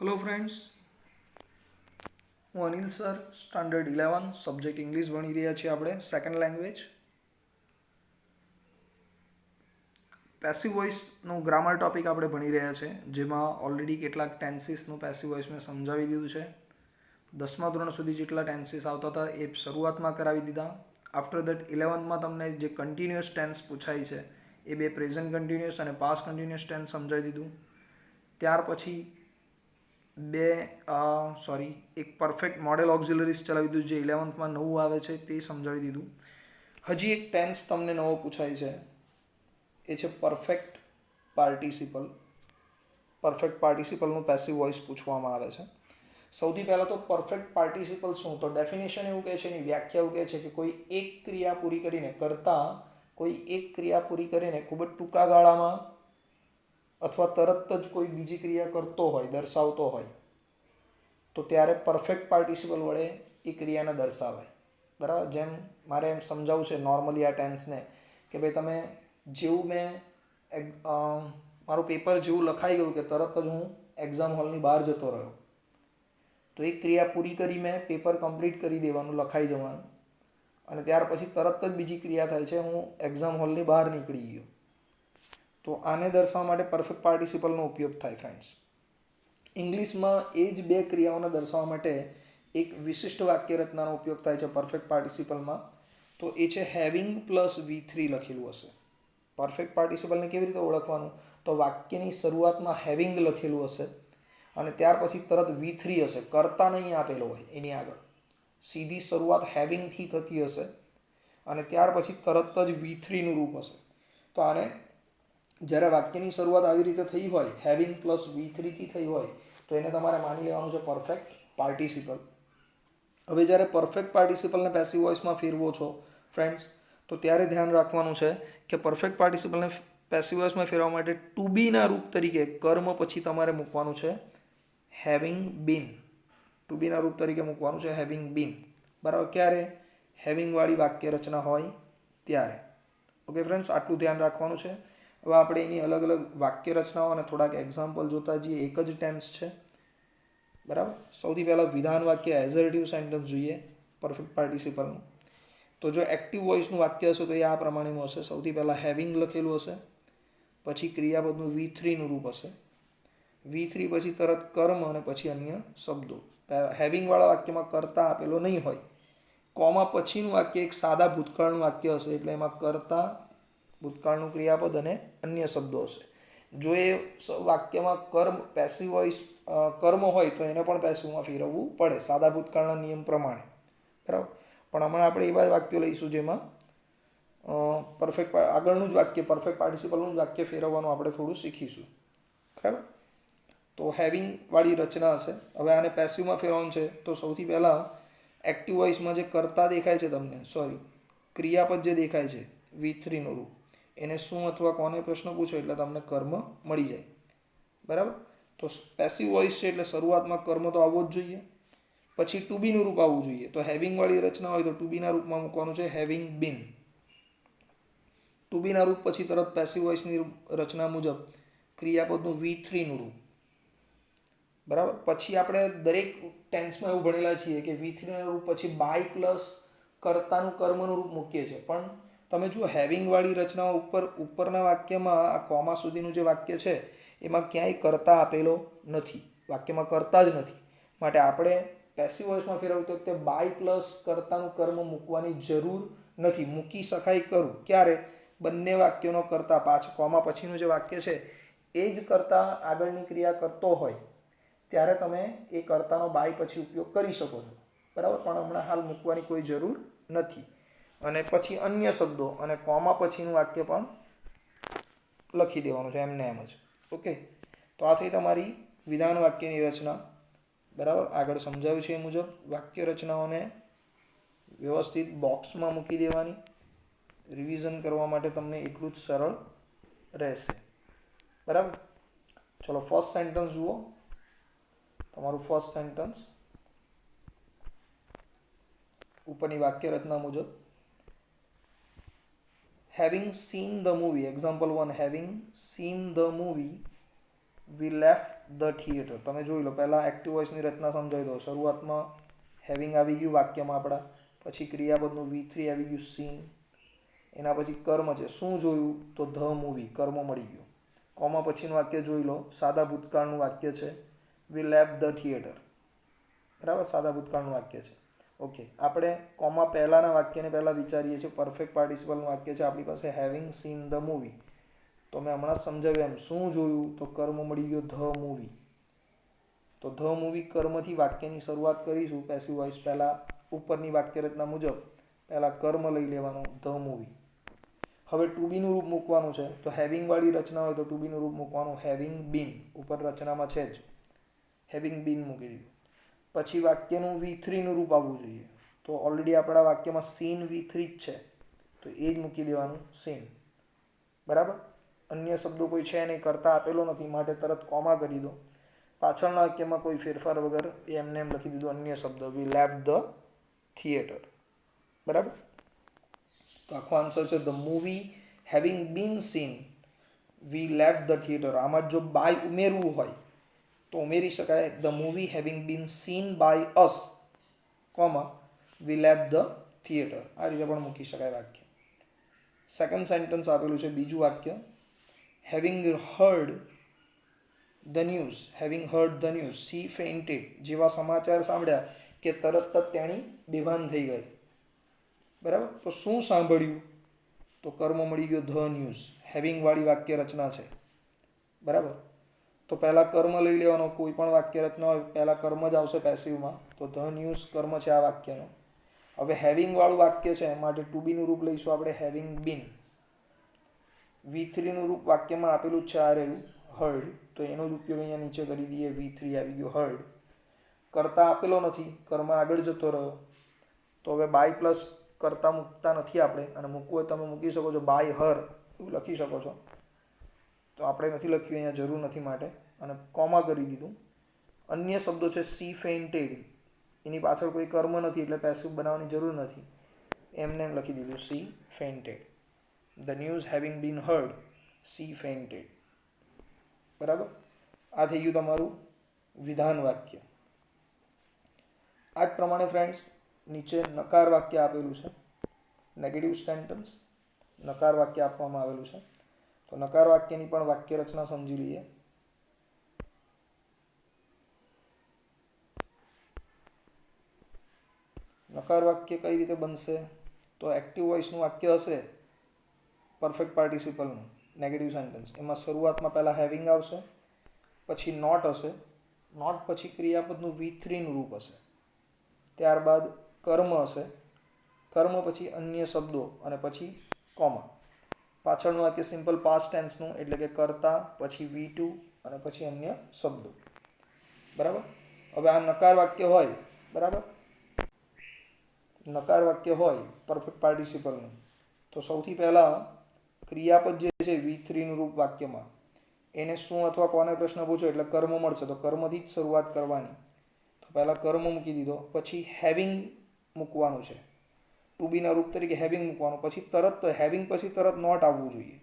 Hello friends, હું Anil sir. Standard 11 subject English ભણી રહ્યા છીએ આપણે, સેકન્ડ લેંગ્વેજ. પેસિવ વોઇસનું ગ્રામર ટોપિક આપણે ભણી રહ્યા છે, જેમાં ઓલરેડી કેટલાક ટેન્સીસનું પેસિવ વોઇસ મેં સમજાવી દીધું છે. 10મા ધોરણ સુધી જેટલા ટેન્સીસ આવતા હતા એ શરૂઆતમાં કરાવી દીધા. આફ્ટર દેટ 11માં તમને જે કન્ટિન્યુઅસ ટેન્સ પૂછાય છે એ બે પ્રેઝન્ટ કન્ટિન્યુઅસ અને પાસ્ટ કન્ટિન્યુઅસ ટેન્સ સમજાવી દીધું. ત્યાર પછી એક પરફેક્ટ મોડેલ ઓક્ઝિલરીઝ ચલાવી દીધું, જે 11માં નવું આવે છે તે સમજાવી દીધું. હજી એક ટેન્સ તમને નવો પૂછાય છે, એ છે પરફેક્ટ પાર્ટિસિપલ. પરફેક્ટ પાર્ટિસિપલનું પેસિવ વોઇસ પૂછવામાં આવે છે. સૌથી પહેલાં તો પરફેક્ટ પાર્ટિસિપલ શું, તો ડેફિનેશન એવું કહે છે, એની વ્યાખ્યા એવું કહે છે કે કોઈ એક ક્રિયા પૂરી કરીને ખૂબ જ ટૂંકા ગાળામાં અથવા તરત જ કોઈ બીજી ક્રિયા કરતો હોય, દર્શાવતો હોય, તો ત્યારે પરફેક્ટ પાર્ટિસિપલ વડે એ ક્રિયાને દર્શાવાય. બરાબર. જેમ મારે એમ સમજાવવું છે નોર્મલી આ ટેન્સને, કે ભાઈ તમે જેવું મારું પેપર જેવું લખાઈ ગયું કે તરત જ હું એક્ઝામ હોલની બહાર જતો રહ્યો, તો એક ક્રિયા પૂરી કરી, મેં પેપર કમ્પ્લીટ કરી દેવાનું, લખાઈ જવાનું, અને ત્યાર પછી તરત જ બીજી ક્રિયા થાય છે, હું એક્ઝામ હોલની બહાર નીકળી ગયો. તો આને દર્શાવવા માટે પરફેક્ટ પાર્ટિસિપલનો ઉપયોગ થાય ફ્રેન્ડ્સ. ઇંગ્લિશમાં એ જ બે ક્રિયાઓને દર્શાવવા માટે એક વિશિષ્ટ વાક્ય રચનાનો ઉપયોગ થાય છે પરફેક્ટ પાર્ટિસિપલમાં. તો એ છે હેવિંગ પ્લસ V3 લખેલું હશે. પરફેક્ટ પાર્ટિસિપલને કેવી રીતે ઓળખવાનું, તો વાક્યની શરૂઆતમાં હેવિંગ લખેલું હશે અને ત્યાર પછી તરત V3 હશે, કર્તા નહીં આપેલો હોય એની આગળ, સીધી શરૂઆત હેવિંગથી થતી હશે અને ત્યાર પછી તરત જ V3નું રૂપ હશે. તો આને જ્યારે વાક્યની શરૂઆત આવી રીતે થઈ હોય, હેવિંગ પ્લસ V3થી થઈ હોય, તો એને તમારે માની લેવાનું છે પરફેક્ટ પાર્ટિસિપલ. હવે જ્યારે પરફેક્ટ પાર્ટિસિપલને પેસિવ વોઇસમાં ફેરવો છો ફ્રેન્ડ્સ, તો ત્યારે ધ્યાન રાખવાનું છે કે પરફેક્ટ પાર્ટિસિપલને પેસિવ વોઇસમાં ફેરવવા માટે ટુ બીના રૂપ તરીકે કર્મ પછી તમારે મૂકવાનું છે હેવિંગ બીન. ટુ બીના રૂપ તરીકે મૂકવાનું છે હેવિંગ બીન. બરાબર. ક્યારે? હેવિંગવાળી વાક્ય રચના હોય ત્યારે. ઓકે ફ્રેન્ડ્સ, આટલું ધ્યાન રાખવાનું છે. હવે આપણે એની અલગ અલગ વાક્ય રચનાઓ અને થોડાક એક્ઝામ્પલ જોતા જઈએ. એક જ ટેન્સ છે. બરાબર. સૌથી પહેલાં વિધાન વાક્ય એઝર્ટિવ સેન્ટેન્સ જોઈએ પરફેક્ટ પાર્ટિસિપલનું. તો જો એક્ટિવ વોઇસનું વાક્ય હશે તો એ આ પ્રમાણેનું હશે. સૌથી પહેલાં હેવિંગ લખેલું હશે, પછી ક્રિયાપદનું V3નું રૂપ હશે, V3 પછી તરત કર્મ અને પછી અન્ય શબ્દો. હેવિંગવાળા વાક્યમાં કર્તા આપેલો નહીં હોય. કોમા પછીનું વાક્ય એક સાદા ભૂતકાળનું વાક્ય હશે, એટલે એમાં કર્તા, ભૂતકાળનું ક્રિયાપદ અને અન્ય શબ્દો હશે. જો એ વાક્યમાં પેસિવ વોઇસ કર્મ હોય તો એને પણ પેસિવમાં ફેરવવું પડે સાદા ભૂતકાળના નિયમ પ્રમાણે. બરાબર. પણ હમણાં આપણે એવા વાક્યો લઈશું જેમાં આગળનું જ વાક્ય, પરફેક્ટ પાર્ટિસિપલનું જ વાક્ય ફેરવવાનું આપણે થોડું શીખીશું. બરાબર. તો હેવિંગવાળી રચના હશે. હવે આને પેસિવમાં ફેરવવાનું છે, તો સૌથી પહેલાં એક્ટિવ વોઇસમાં જે કર્તા દેખાય છે તમને, ક્રિયાપદ જે દેખાય છે V3નું રૂપ, એને શું અથવા કોને પ્રશ્ન પૂછો એટલે તમને કર્મ મળી જાય. બરાબર. તો પેસિવ વોઇસ છે એટલે શરૂઆતમાં કર્મ તો આવવો જ જોઈએ, પછી ટુ બીનું રૂપ આવવું જોઈએ. તો હેવિંગવાળી રચના હોય તો ટુ બીના રૂપમાં મૂકવાનું છે હેવિંગ બીન. ટુ બીના રૂપ પછી તરત પેસિવ વોઇસની રચના મુજબ ક્રિયાપદનું V3નું રૂપ. બરાબર. પછી આપણે દરેક ટેન્સમાં એવું ભણેલા છીએ કે V3ના રૂપ પછી બાય પ્લસ કર્તાનું કર્મનું રૂપ મૂકીએ છીએ. પણ તમે જુઓ હેવિંગવાળી રચનાઓ ઉપરના વાક્યમાં આ કોમા સુધીનું જે વાક્ય છે એમાં ક્યાંય કર્તા આપેલો નથી, વાક્યમાં કર્તા જ નથી. માટે આપણે પેસિવ વોઇસમાં ફેરવતી વખતે બાય પ્લસ કર્તાનું કર્મ મૂકવાની જરૂર નથી. મૂકી શકાય કરું ક્યારે? બંને વાક્યોનો કર્તા કોમા પછીનું જે વાક્ય છે એ જ કર્તા આગળની ક્રિયા કરતો હોય ત્યારે તમે એ કર્તાનો બાય પછી ઉપયોગ કરી શકો છો. બરાબર. પણ હમણાં હાલ મૂકવાની કોઈ જરૂર નથી. અને પછી અન્ય શબ્દો અને કોમા પછીનું વાક્ય પણ લખી દેવાનું છે એમને એમ જ. ઓકે. તો આ થઈ તમારી વિધાન વાક્યની રચના. બરાબર. આગળ સમજાવ્યું છે એ મુજબ વાક્ય રચનાઓને વ્યવસ્થિત બોક્સમાં મૂકી દેવાની. રિવિઝન કરવા માટે તમને એટલું જ સરળ રહેશે. બરાબર. ચલો ફર્સ્ટ સેન્ટન્સ જુઓ. તમારું ફર્સ્ટ સેન્ટન્સ ઉપરની વાક્ય રચના મુજબ. Having seen the movie, example 1, having seen the movie, we left the theatre. તમે જોઈ લો, પહેલાં એક્ટિવ વોઇસની રચના સમજાવી દો. શરૂઆતમાં હેવિંગ આવી ગયું વાક્યમાં આપણા, પછી ક્રિયાપદનું V3 આવી ગયું સીન, એના પછી કર્મ છે. શું જોયું? તો ધ મૂવી, કર્મ મળી ગયું. કોમા પછીનું વાક્ય જોઈ લો, સાદા ભૂતકાળનું વાક્ય છે, વી લેફ્ટ ધ થિયેટર. બરાબર, સાદા ભૂતકાળનું વાક્ય છે. ઓકે, આપણે કોમા પહેલાંના વાક્યને પહેલાં વિચારીએ છીએ. પરફેક્ટ પાર્ટિસિપલનું વાક્ય છે આપણી પાસે, હેવિંગ સીન ધ મૂવી. તો મેં હમણાં સમજાવ્યું એમ, શું જોયું? તો કર્મ મળી ગયો ધ મૂવી. તો ધ મૂવી કર્મથી વાક્યની શરૂઆત કરીશું. પેસિવ વોઇસ પહેલાં ઉપરની વાક્ય રચના મુજબ પહેલાં કર્મ લઈ લેવાનું, ધ મૂવી. હવે ટુ બીનું રૂપ મૂકવાનું છે. તો હેવિંગ વાળી રચના હોય તો ટુ બીનું રૂપ મૂકવાનું હેવિંગ બીન. ઉપર રચનામાં છે જ, હેવિંગ બીન મૂકી દીધું. પછી વાક્યનું V3 નું રૂપ આવવું જોઈએ. તો ઓલરેડી આપણા વાક્યમાં સીન V3 જ છે, તો એ જ મૂકી દેવાનું, સીન. બરાબર, અન્ય શબ્દો કોઈ છે નહીં, કરતા આપેલો નથી, માટે તરત કોમા કરી દો. પાછળના વાક્યમાં કોઈ ફેરફાર વગર એમને એમ લખી દીધું અન્ય શબ્દ, વી લેફ્ટ ધ થિયેટર. બરાબર, તો આખો આન્સર છે the movie having been seen we left the theatre. આમાં જો બાય ઉમેરવું હોય તો ઉમેરી શકાય, the movie having been seen by us, comma we left the theatre. આ રીતે પણ મૂકી શકાય વાક્ય. સેકન્ડ સેન્ટેન્સ આપેલું છે, બીજું વાક્ય, having heard the news, having heard the news she fainted. જેવા સમાચાર સાંભળ્યા કે તરત જ તેણી બેભાન થઈ ગઈ. બરાબર, તો શું સાંભળ્યું? તો કર્મ મળી ગયો ધ ન્યૂઝ. હેવિંગ વાળી વાક્ય રચના છે. બરાબર, તો પહેલાં કર્મ લઈ લેવાનો. કોઈ પણ વાક્ય રચના હોય પહેલાં કર્મ જ આવશે પેસિવમાં, તો ધ ન્યૂઝ કર્મ છે આ વાક્યનો. હવે હેવિંગ વાળું વાક્ય છે માટે ટુ બીનું રૂપ લઈશું આપણે, હેવિંગ બીન. V3 નું રૂપ વાક્યમાં આપેલું જ છે, આ રહ્યું હર્ડ, તો એનો જ ઉપયોગ અહીંયા નીચે કરી દઈએ, V3 આવી ગયો હર્ડ. કરતા આપેલો નથી, કર્મ આગળ જતો રહ્યો. તો હવે બાય પ્લસ કરતા મૂકતા નથી આપણે, અને મૂકવું હોય તમે મૂકી શકો છો, બાય હર એવું લખી શકો છો. તો આપણે નથી લખ્યું અહીંયા, જરૂર નથી માટે, અને કોમા કરી દીધું. અન્ય શબ્દો છે, સી ફેઇન્ટેડ, એની પાછળ કોઈ કર્મ નથી એટલે પેસિવ બનાવવાની જરૂર નથી, એમને એમ લખી દીધું she fainted. The news having been heard she fainted. બરાબર, આ થઈ ગયું તમારું વિધાન વાક્ય. આ જ પ્રમાણે ફ્રેન્ડ્સ નીચે નકાર વાક્ય આપેલું છે, નેગેટિવ સેન્ટેન્સ નકાર વાક્ય આપવામાં આવેલું છે. તો નકાર વાક્યની પણ વાક્ય રચના સમજી લઈએ. નકાર વાક્ય કઈ રીતે બનશે? તો એક્ટિવ વોઇસનું વાક્ય હશે, પરફેક્ટ પાર્ટિસિપલનું નેગેટિવ સેન્ટેન્સ, એમાં શરૂઆતમાં પહેલાં હેવિંગ આવશે, પછી નોટ હશે, નોટ પછી ક્રિયાપદનું V3 નું રૂપ હશે, ત્યારબાદ કર્મ હશે, કર્મ પછી અન્ય શબ્દો, અને પછી કોમા. પાછળનું વાક્ય સિમ્પલ પાસ્ટ ટેન્સનું, એટલે કે કરતા, પછી V2 અને પછી અન્ય શબ્દો. બરાબર, હવે આ નકાર વાક્ય હોય, બરાબર, નકાર વાક્ય હોય પરફેક્ટ પાર્ટિસિપલનું, તો સૌથી પહેલાં ક્રિયાપદ જે છે V3 નું રૂપ વાક્યમાં, એને શું અથવા કોને પ્રશ્ન પૂછો એટલે કર્મ મળશે, તો કર્મથી જ શરૂઆત કરવાની. તો પહેલાં કર્મ મૂકી દીધો, પછી હેવિંગ મૂકવાનું છે, ટુ બીના રૂપ તરીકે હેવિંગ મૂકવાનું, પછી તરત હેવિંગ પછી તરત નોટ આવવું જોઈએ,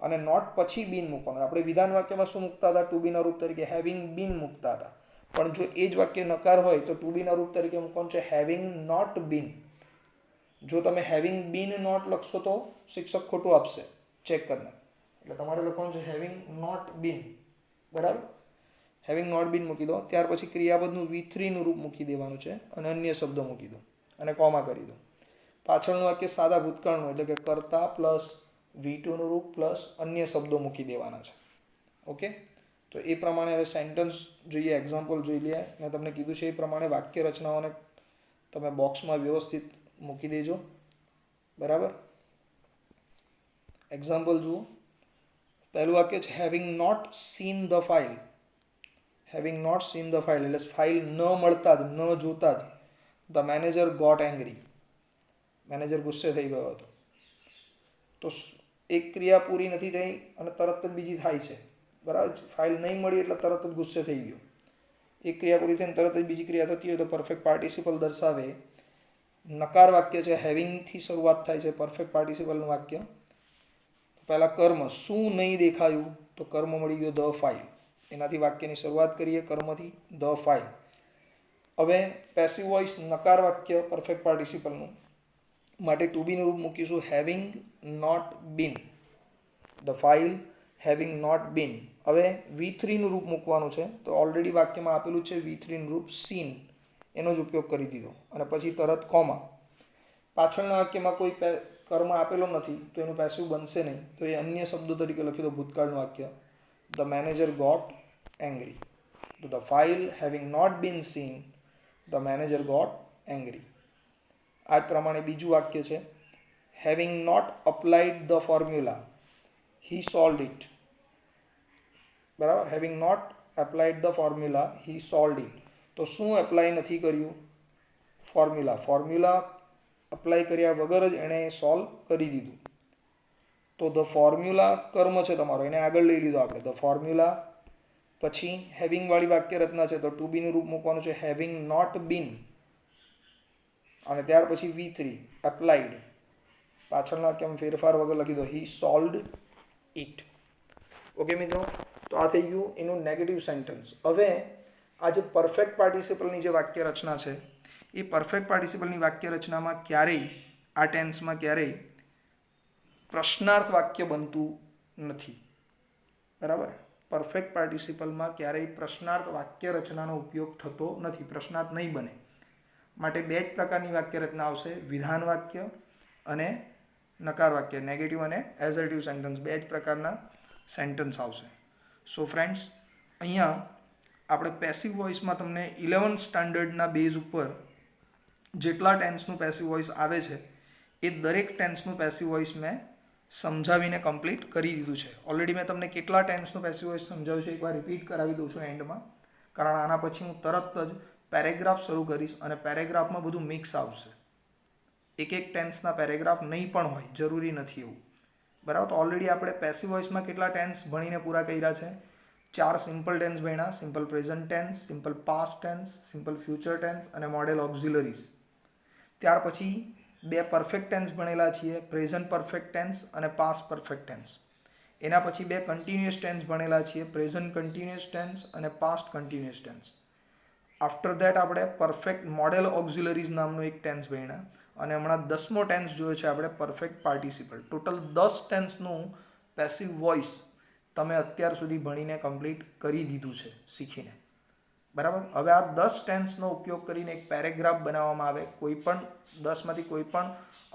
અને નોટ પછી બીન મૂકવાનું. આપણે વિધાન વાક્યમાં શું મૂકતા હતા? ટુ બીના રૂપ તરીકે હેવિંગ બીન મૂકતા હતા, પણ જો એ જ વાક્ય નકાર હોય તો ટુ બીના રૂપ તરીકે મૂકવાનું છે હેવિંગ નોટ બીન. જો તમે હેવિંગ બીન નોટ લખશો તો શિક્ષક ખોટું આપશે, ચેક કરીને. એટલે તમારે લખવાનું છે હેવિંગ નોટ બીન. બરાબર, હેવિંગ નોટ બીન મૂકી દો. ત્યાર પછી ક્રિયાપદનું V3 નું રૂપ મૂકી દેવાનું છે, અને અન્ય શબ્દો મૂકી દો, અને કોમા કરી દો. પાછળનું વાક્ય સાદા ભૂતકાળનું, એટલે કે કર્તા પ્લસ V2 નું રૂપ પ્લસ અન્ય શબ્દો મૂકી દેવાના છે. ઓકે, તો એ પ્રમાણે હવે સેન્ટેન્સ જોઈએ, એક્ઝામ્પલ જોઈ લઈએ. મેં તમને કીધું છે એ પ્રમાણે વાક્ય રચનાઓને તમે બોક્સમાં વ્યવસ્થિત મૂકી દેજો. બરાબર, એક્ઝામ્પલ જુઓ. પહેલું વાક્ય છે having not seen the file. Having not seen the file એટલે ફાઇલ ન મળતા જ, ન જોતા જ, the manager got angry, manager ગુસ્સે થઈ ગયો હતો. તો એક ક્રિયા પૂરી નથી થઈ અને તરત જ બીજી થાય છે. બરાબર, ફાઇલ નહીં મળી એટલે તરત જ ગુસ્સે થઈ ગયો. એક ક્રિયા પૂરી થઈને તરત જ બીજી ક્રિયા થતી હોય તો પરફેક્ટ પાર્ટિસિપલ દર્શાવે. નકાર વાક્ય છે, હેવિંગથી શરૂઆત થાય છે, પરફેક્ટ પાર્ટિસિપલનું વાક્ય. પહેલાં કર્મ, શું નહીં દેખાયું? તો કર્મ મળી ગયો ધ ફાઇલ. એનાથી વાક્યની શરૂઆત કરીએ કર્મથી, ધ ફાઇલ. હવે પેસિવ વોઇસ નકાર વાક્ય પરફેક્ટ પાર્ટિસિપલનું માટે ટુ બીનું રૂપ મૂકીશું having not been. The file having not been. હવે V3નું રૂપ મૂકવાનું છે, તો ઓલરેડી વાક્યમાં આપેલું છે V3નું રૂપ સીન, એનો જ ઉપયોગ કરી દીધો અને પછી તરત કોમા. પાછળના વાક્યમાં કોઈ કર્મ આપેલો નથી તો એનું પેસિવ બનશે નહીં, તો એ અન્ય શબ્દો તરીકે લખી દો ભૂતકાળનું વાક્ય. The manager got angry. તો the file having not been seen, the manager got angry. આ જ પ્રમાણે બીજું વાક્ય છે having not applied the formula, he solved it. બરાબર, having not applied the formula he solved it. તો શું એપ્લાય નથી કર્યું? ફોર્મ્યુલા. ફોર્મ્યુલા અપ્લાય કર્યા વગર જ એણે સોલ્વ કરી દીધું. તો ધ ફોર્મ્યુલા કર્મ છે તમારો, એને આગળ લઈ લીધો આપણે. ધ ફોર્મ્યુલા પછી હેવિંગ વાળી વાક્ય રચના છે, તો ટુ બીનું રૂપ મૂકવાનું છે હેવિંગ નોટ બીન અને ત્યાર પછી V3 એપ્લાઇડ. પાછળના વાક્યમાં ફેરફાર વગર લખી દો હી સોલ્વડ ઇટ. ઓકે મિત્રો, તો આ થઈ ગયું એનું નેગેટિવ સેન્ટેન્સ. હવે આ જે પરફેક્ટ પાર્ટિસિપલની જે વાક્ય રચના છે, એ પરફેક્ટ પાર્ટિસિપલની વાક્ય રચનામાં ક્યારેય આ ટેન્સમાં ક્યારેય પ્રશ્નાર્થ વાક્ય બનતું નથી. બરાબર, પરફેક્ટ પાર્ટિસિપલમાં ક્યારેય પ્રશ્નાર્થ વાક્ય રચનાનો ઉપયોગ થતો નથી, પ્રશ્નાર્થ નહીં બને. માટે બે જ પ્રકારની વાક્ય રચના આવશે, વિધાન વાક્ય અને નકાર વાક્ય, નેગેટિવ અને એઝર્ટિવ સેન્ટેન્સ. બે જ પ્રકારના સેન્ટેન્સ આવશે. સો ફ્રેન્ડ્સ, અહીંયા આપણે પેસિવ વોઇસમાં તમને 11th સ્ટાન્ડર્ડના બેઝ ઉપર જેટલા ટેન્સનું પેસિવ વોઇસ આવે છે એ દરેક ટેન્સનું પેસિવ વોઇસ મેં સમજાવીને કમ્પ્લીટ કરી દીધું છે. ઓલરેડી મેં તમને કેટલા ટેન્સનું પેસિવ વોઇસ સમજાવ્યું છે એકવાર રિપીટ કરાવી દઉં છું એન્ડમાં, કારણ આના પછી હું તરત જ પેરેગ્રાફ શરૂ કરીશ અને પેરેગ્રાફમાં બધું મિક્સ આવશે. એક એક ટેન્સના પેરેગ્રાફ નહીં પણ હોય, જરૂરી નથી એવું. બરાબર, તો ઓલરેડી આપણે પેસિવ વોઇસમાં કેટલા ટેન્સ ભણીને પૂરા કર્યા છે? 4 સિમ્પલ ટેન્સ ભણ્યા, simple present tense, simple past tense, simple future tense અને મોડેલ ઓક્ઝિલરીઝ. ત્યાર પછી 2 પરફેક્ટ ટેન્સ ભણેલા છીએ, પ્રેઝન્ટ પરફેક્ટ ટેન્સ અને પાસ્ટ પરફેક્ટ ટેન્સ. એના પછી 2 કન્ટિન્યુઅસ ટેન્સ ભણેલા છીએ, પ્રેઝન્ટ કન્ટિન્યુઅસ ટેન્સ અને past continuous tense. After that આપણે પરફેક્ટ મોડેલ ઓક્ઝિલરીઝ નામનો એક ટેન્સ ભણ્યા અને હમણાં 10મો ટેન્સ જોયો છે આપણે પરફેક્ટ પાર્ટિસિપલ. ટોટલ 10 ટેન્સનું પેસિવ વોઇસ તમે અત્યાર સુધી ભણીને કમ્પ્લીટ કરી દીધું છે શીખીને. બરાબર, હવે આ 10 ટેન્સનો ઉપયોગ કરીને એક પેરેગ્રાફ બનાવવામાં આવે, કોઈ પણ 10માંથી કોઈ પણ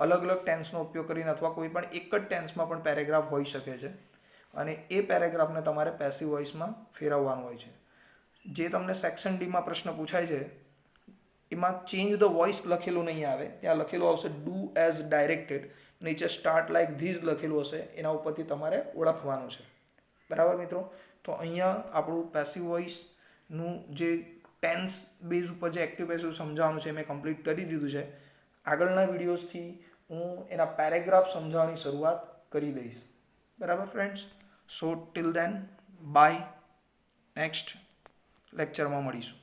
અલગ અલગ ટેન્સનો ઉપયોગ કરીને અથવા કોઈ પણ એક જ ટેન્સમાં પણ પેરેગ્રાફ હોઈ શકે છે અને એ પેરેગ્રાફને તમારે પેસિવ વોઇસમાં ફેરવવાનું હોય છે. જે તમને સેક્શન ડીમાં પ્રશ્ન પૂછાય છે એમાં ચેન્જ ધ વોઇસ લખેલું નહીં આવે, ત્યાં લખેલું આવશે ડુ એઝ ડાયરેક્ટેડ, નીચે સ્ટાર્ટ લાઇક ધીસ લખેલું હશે, એના ઉપરથી તમારે ઓળખવાનું છે. બરાબર મિત્રો, તો અહીંયા આપણું પેસિવ વોઇસનું જે ટેન્સ બેઝ ઉપર જે એક્ટિવ પેસિવ સમજાવવાનું છે મેં કમ્પ્લીટ કરી દીધું છે. આગળના વિડીયોઝથી હું એના પેરેગ્રાફ સમજાવવાની શરૂઆત કરી દઈશ. બરાબર friends, so till then bye, next લેક્ચરમાં મળીશું.